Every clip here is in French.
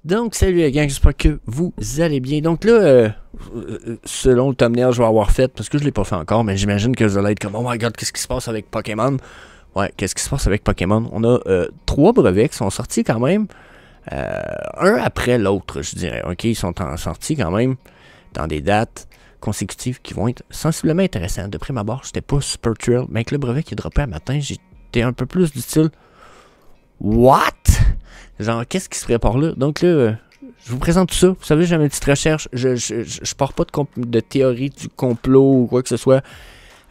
Donc, salut les gang, j'espère que vous allez bien. Donc là, selon le thumbnail que je vais avoir fait, parce que je l'ai pas fait encore, mais j'imagine que vous allez être comme « Oh my god, qu'est-ce qui se passe avec Pokémon? » Ouais, qu'est-ce qui se passe avec Pokémon? On a 3 brevets qui sont sortis quand même, un après l'autre, je dirais. Ok, ils sont sortis quand même dans des dates consécutives qui vont être sensiblement intéressantes. De prime abord, j'étais pas super thrilled, mais avec le brevet qui est droppé un matin, j'étais un peu plus du style « What? » Genre, qu'est-ce qui se prépare là? Donc là, je vous présente tout ça. Vous savez, j'ai une petite recherche. Je pars pas de théorie du complot ou quoi que ce soit.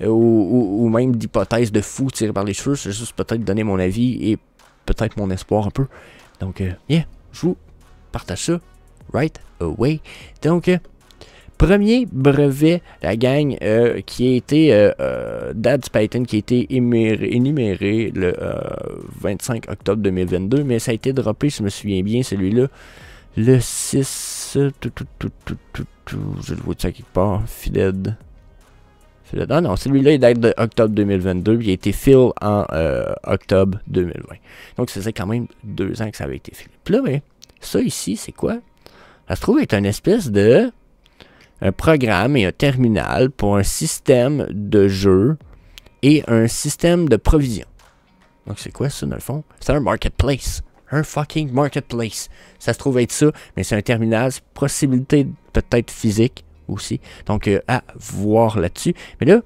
Ou même d'hypothèses de fou tirées par les cheveux. C'est juste peut-être donner mon avis et peut-être mon espoir un peu. Donc, yeah, je vous partage ça right away. Donc, premier brevet, la gang, qui a été, date du patent qui a été énuméré le 25 octobre 2022, mais ça a été droppé, si je me souviens bien, celui-là, le 6, je le vois de ça quelque part, Fided. Ah non, celui-là, il date de octobre 2022, il a été fill en octobre 2020. Donc, ça faisait quand même 2 ans que ça avait été fill. Puis là, ben, ça ici, c'est quoi? Ça se trouve être une espèce de un programme et un terminal pour un système de jeu et un système de provision. Donc, c'est quoi ça, dans le fond? C'est un marketplace. Un fucking marketplace. Ça se trouve être ça, mais c'est un terminal, c'est possibilité peut-être physique aussi. Donc, à voir là-dessus. Mais là,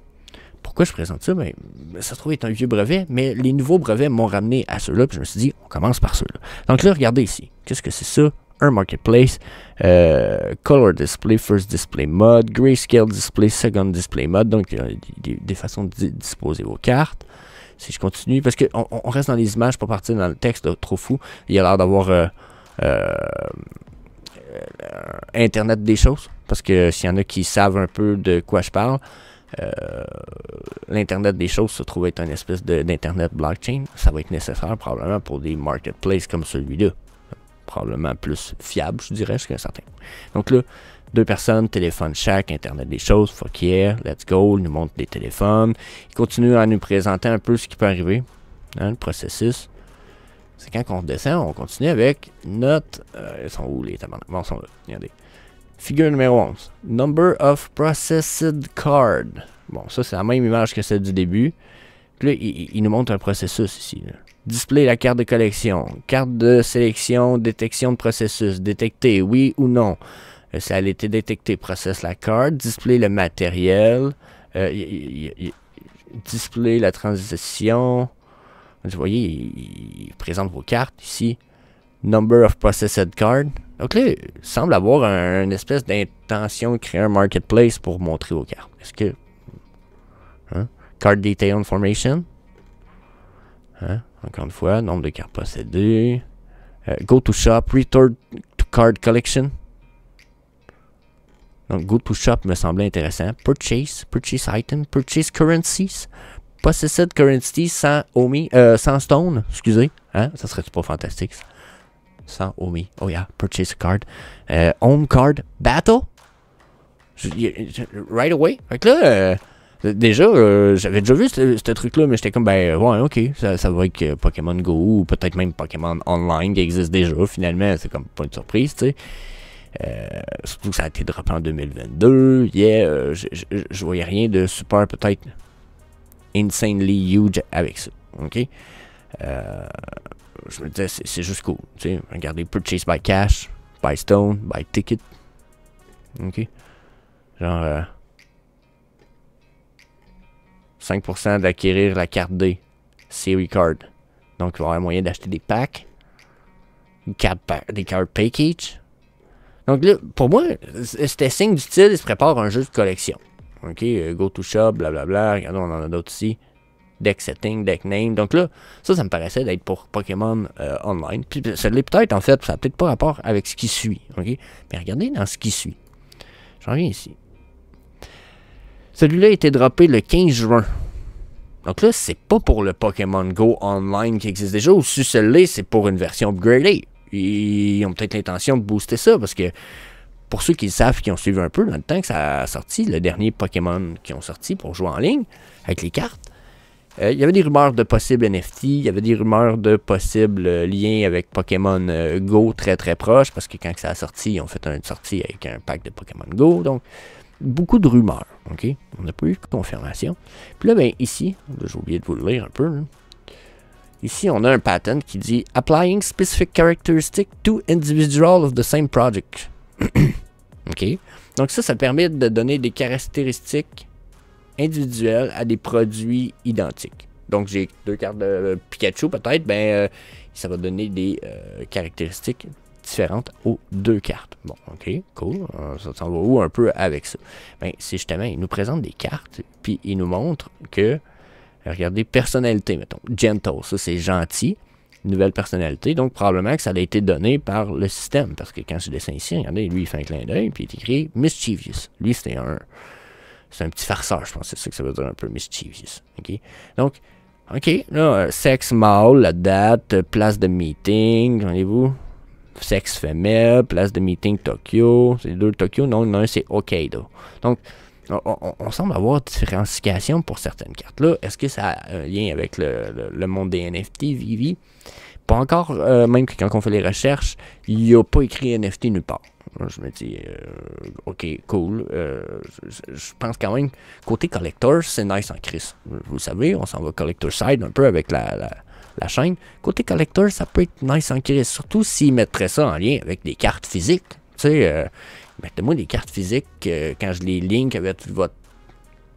pourquoi je présente ça? Ben, ça se trouve être un vieux brevet, mais les nouveaux brevets m'ont ramené à ceux-là, puis je me suis dit, on commence par ceux-là. Donc là, regardez ici. Qu'est-ce que c'est ça? Un marketplace, color display, first display mode, grayscale display, second display mode, donc des façons de disposer vos cartes. Si je continue, parce qu'on reste dans les images, pas partir dans le texte là, trop fou, il y a l'air d'avoir Internet des choses, parce que s'il y en a qui savent un peu de quoi je parle, l'Internet des choses se trouve être une espèce d'Internet blockchain, ça va être nécessaire probablement pour des marketplaces comme celui-là. Probablement plus fiable, je dirais, jusqu'à un certain point. Donc là, 2 personnes, téléphone chaque, Internet des choses, fuck yeah, let's go, ils nous montrent des téléphones. Ils continuent à nous présenter un peu ce qui peut arriver, hein, le processus. C'est quand on redescend, on continue avec notre... ils sont où les tabarnak? Bon, ils sont là, regardez. Figure numéro 11. Number of processed card. Bon, ça, c'est la même image que celle du début. Puis là, il nous montre un processus ici, là. Display la carte de collection, carte de sélection, détection de processus, détecter, oui ou non. Ça a été détecté, processe la carte, display le matériel, display la transition. Vous voyez, il présente vos cartes ici. Number of processed card. Donc là, il semble avoir une espèce d'intention de créer un marketplace pour montrer vos cartes. Est-ce que... Hein? Card detail information. Hein? Encore une fois, nombre de cartes possédées. Go to shop, return to card collection. Donc, go to shop me semblait intéressant. Purchase item, purchase currencies. Possessed currencies sans Omi, sans stone, excusez. Hein? Ça serait pas fantastique, ça. Sans Omi. Oh yeah, purchase a card. Home card battle. Right away. Fait que là, déjà, j'avais déjà vu ce truc-là, mais j'étais comme, ben, ouais, ok, ça va être Pokémon Go, ou peut-être même Pokémon Online qui existe déjà, finalement, c'est comme pas une surprise, tu sais. Surtout que ça a été droppé en 2022, yeah, je voyais rien de super, peut-être, insanely huge avec ça, ok. Je me disais, c'est juste cool, tu sais, regardez, purchase by cash, by stone, by ticket, ok. Genre, 5% d'acquérir la carte D, Series Card. Donc, il va y avoir moyen d'acheter des packs, des card package. Donc là, pour moi, c'était signe du style, il se prépare un jeu de collection. Ok, go to shop, blablabla, regardez, on en a d'autres ici. Deck setting, deck name. Donc là, ça me paraissait d'être pour Pokémon Online. Puis ça l'est peut-être, en fait, ça n'a peut-être pas rapport avec ce qui suit. Ok, mais regardez dans ce qui suit. J'en reviens ici. Celui-là a été droppé le 15 juin. Donc là, c'est pas pour le Pokémon Go Online qui existe déjà, ou si celui-là, c'est pour une version upgradée. Ils ont peut-être l'intention de booster ça, parce que pour ceux qui le savent, qui ont suivi un peu dans le temps que ça a sorti, le dernier Pokémon qui ont sorti pour jouer en ligne, avec les cartes, Il y avait des rumeurs de possibles NFT, il y avait des rumeurs de possibles liens avec Pokémon Go très très proches, parce que quand ça a sorti, ils ont fait une sortie avec un pack de Pokémon Go, donc beaucoup de rumeurs, ok? On n'a pas eu de confirmation. Puis là, ben ici, j'ai oublié de vous le lire un peu, là. Ici, on a un patent qui dit « Applying specific characteristics to individual of the same project ». OK? Donc ça permet de donner des caractéristiques individuelles à des produits identiques. Donc j'ai 2 cartes de Pikachu peut-être, ben ça va donner des caractéristiques différentes aux 2 cartes. Bon, OK, cool. Ça s'en va où un peu avec ça? Ben c'est justement, il nous présente des cartes, puis il nous montre que, regardez, personnalité, mettons. Gentle, ça c'est gentil. Nouvelle personnalité, donc probablement que ça a été donné par le système, parce que quand je descends ici, regardez, lui il fait un clin d'œil, puis il est écrit Mischievous. Lui c'est un petit farceur, je pense, c'est ça que ça veut dire un peu, Mischievous. OK? Donc, OK, là, sexe mâle, la date, place de meeting, voyez-vous, sexe femelle, place de meeting Tokyo, c'est 2 Tokyo, non, un c'est Hokkaido. Donc, on semble avoir différenciation pour certaines cartes. Là, est-ce que ça a un lien avec le monde des NFT, Vivi? Pas encore, même que quand on fait les recherches, il n'y a pas écrit NFT nulle part. Je me dis, ok, cool. Je pense quand même, côté collector, c'est nice en crise. Vous savez, on s'en va collector side un peu avec la chaîne. Côté collector, ça peut être nice en crise, surtout s'ils mettraient ça en lien avec des cartes physiques. Tu sais, mettez-moi des cartes physiques, quand je les link avec votre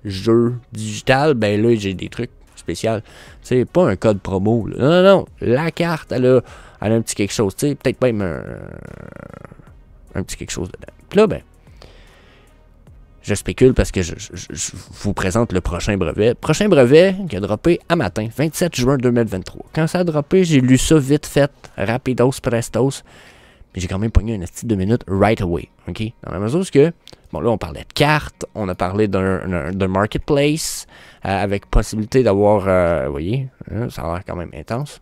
jeu digital, ben là, j'ai des trucs spéciaux. C'est pas un code promo. Là. Non, non, non. La carte, elle a un petit quelque chose. Tu sais, peut-être même un petit quelque chose dedans. Puis là, ben, je spécule parce que je vous présente le prochain brevet. Prochain brevet qui a droppé à matin, 27 juin 2023. Quand ça a droppé, j'ai lu ça vite fait, rapidos, prestos. Mais j'ai quand même pogné un petit 2 minutes right away, OK? Dans la mesure où que, bon là, on parlait de cartes, on a parlé d'un marketplace, avec possibilité d'avoir, vous voyez, hein, ça a l'air quand même intense.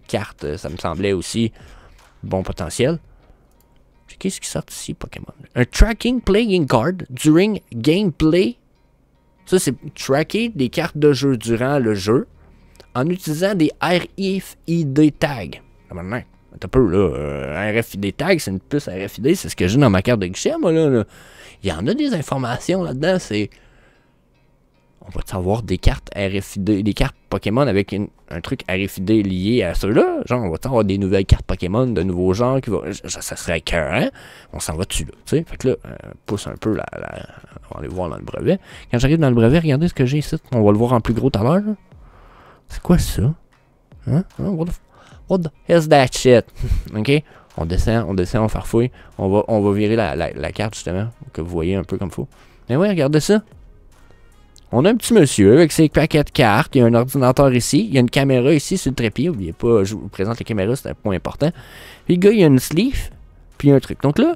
Cartes, ça me semblait aussi bon potentiel. Qu'est-ce qui sort ici, Pokémon? Un tracking playing card during gameplay. Ça, c'est tracker des cartes de jeu durant le jeu en utilisant des RFID tags. Maintenant, un peu, là, RFID tag, c'est une puce RFID, c'est ce que j'ai dans ma carte de guichet, moi, là. Il y en a des informations là-dedans, c'est... On va savoir des cartes RFID, des cartes Pokémon avec un truc RFID lié à ceux-là. Genre, on va avoir des nouvelles cartes Pokémon de nouveaux genres qui vont... Ça serait écœurant. On s'en va dessus, là, tu sais. Fait que là, pousse un peu on va aller voir dans le brevet. Quand j'arrive dans le brevet, regardez ce que j'ai ici. On va le voir en plus gros tout à l'heure, là. C'est quoi ça? Hein? What the hell's that shit? OK? On descend, on farfouille. On va virer la carte, justement, que vous voyez un peu comme il faut. Mais ouais, regardez ça. On a un petit monsieur avec ses paquets de cartes. Il y a un ordinateur ici. Il y a une caméra ici sur le trépied. N'oubliez pas, je vous présente la caméra, c'est un point important. Puis le gars, il y a une sleeve. Puis un truc. Donc là,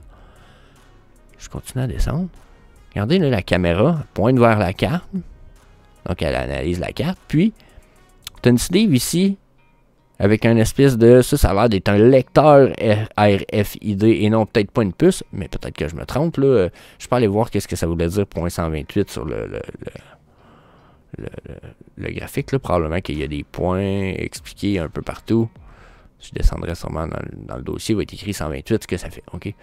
je continue à descendre. Regardez, là, la caméra pointe vers la carte. Donc, elle analyse la carte. Puis, tu as une sleeve ici. Avec un espèce de... Ça a l'air d'être un lecteur RFID et non peut-être pas une puce, mais peut-être que je me trompe, là. Je peux aller voir qu'est-ce que ça voulait dire .128 sur le graphique, là. Probablement qu'il y a des points expliqués un peu partout. Je descendrai sûrement dans le dossier, il va être écrit 128, ce que ça fait. OK.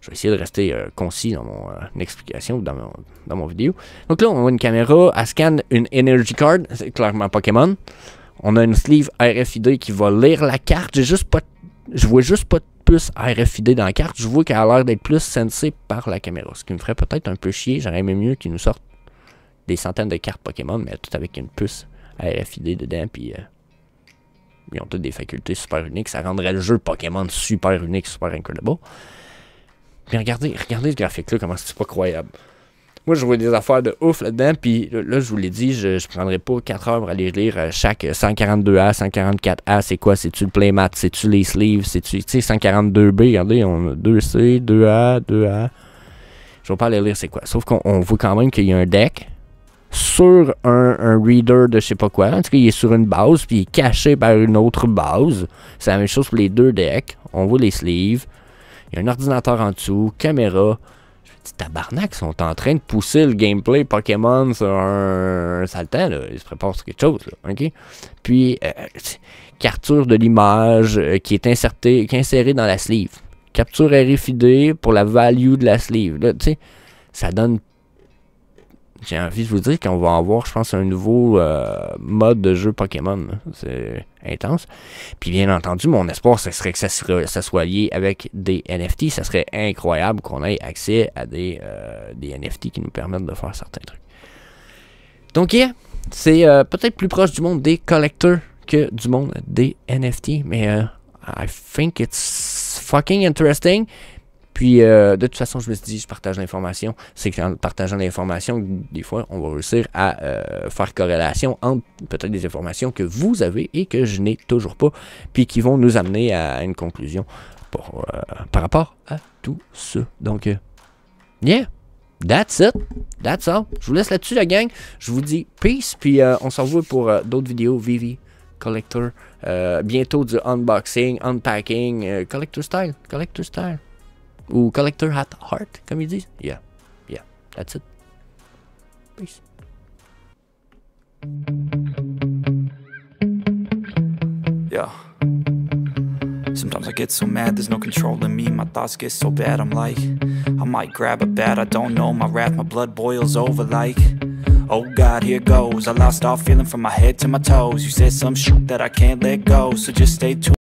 Je vais essayer de rester concis dans mon explication, dans mon vidéo. Donc là, on a une caméra, elle scanne une Energy Card, c'est clairement Pokémon. On a une sleeve RFID qui va lire la carte. Je vois juste pas de puce RFID dans la carte. Je vois qu'elle a l'air d'être plus sensée par la caméra. Ce qui me ferait peut-être un peu chier. J'aurais aimé mieux qu'ils nous sortent des centaines de cartes Pokémon, mais tout avec une puce RFID dedans. Puis ils ont toutes des facultés super uniques. Ça rendrait le jeu Pokémon super unique, super incredible. Puis regardez ce graphique-là, comment c'est pas croyable. Moi, je vois des affaires de ouf là-dedans, puis là, je vous l'ai dit, je prendrai pas 4 heures pour aller lire chaque 142A, 144A, c'est quoi? C'est-tu le playmat? C'est-tu les sleeves? C'est-tu, tu sais, 142B, regardez, on a 2C, 2A, 2A. Je vais pas aller lire c'est quoi. Sauf qu'on voit quand même qu'il y a un deck sur un reader de je sais pas quoi. En tout cas, il est sur une base, puis il est caché par une autre base. C'est la même chose pour les 2 decks. On voit les sleeves. Il y a un ordinateur en dessous, caméra. tabarnak, sont en train de pousser le gameplay Pokémon sur un sale temps, là. Ils se préparent sur quelque chose, là, ok? Puis, capture de l'image qui est insérée dans la sleeve. Capture RFID pour la value de la sleeve. Là, tu sais, ça donne... J'ai envie de vous dire qu'on va avoir, je pense, un nouveau mode de jeu Pokémon. C'est intense. Puis bien entendu, mon espoir, ce serait que ça soit lié avec des NFT. Ça serait incroyable qu'on ait accès à des NFT qui nous permettent de faire certains trucs. Donc, yeah, c'est peut-être plus proche du monde des collectors que du monde des NFT. Mais I think it's fucking interesting. Puis, de toute façon, je me suis dit, je partage l'information. C'est qu'en partageant l'information, des fois, on va réussir à faire corrélation entre peut-être des informations que vous avez et que je n'ai toujours pas, puis qui vont nous amener à une conclusion par rapport à tout ça. Donc, yeah, that's it. That's all. Je vous laisse là-dessus, la gang. Je vous dis peace, puis on se revoit pour d'autres vidéos Vivi Collector. Bientôt du unboxing, unpacking, collector style. Ou collector at heart, comme ils disent. Yeah, that's it. Peace. Yeah. Sometimes I get so mad, there's no control in me. My thoughts get so bad, I'm like, I might grab a bat, I don't know. My wrath, my blood boils over like, oh God, here goes. I lost all feeling from my head to my toes. You said some shit that I can't let go, so just stay tuned.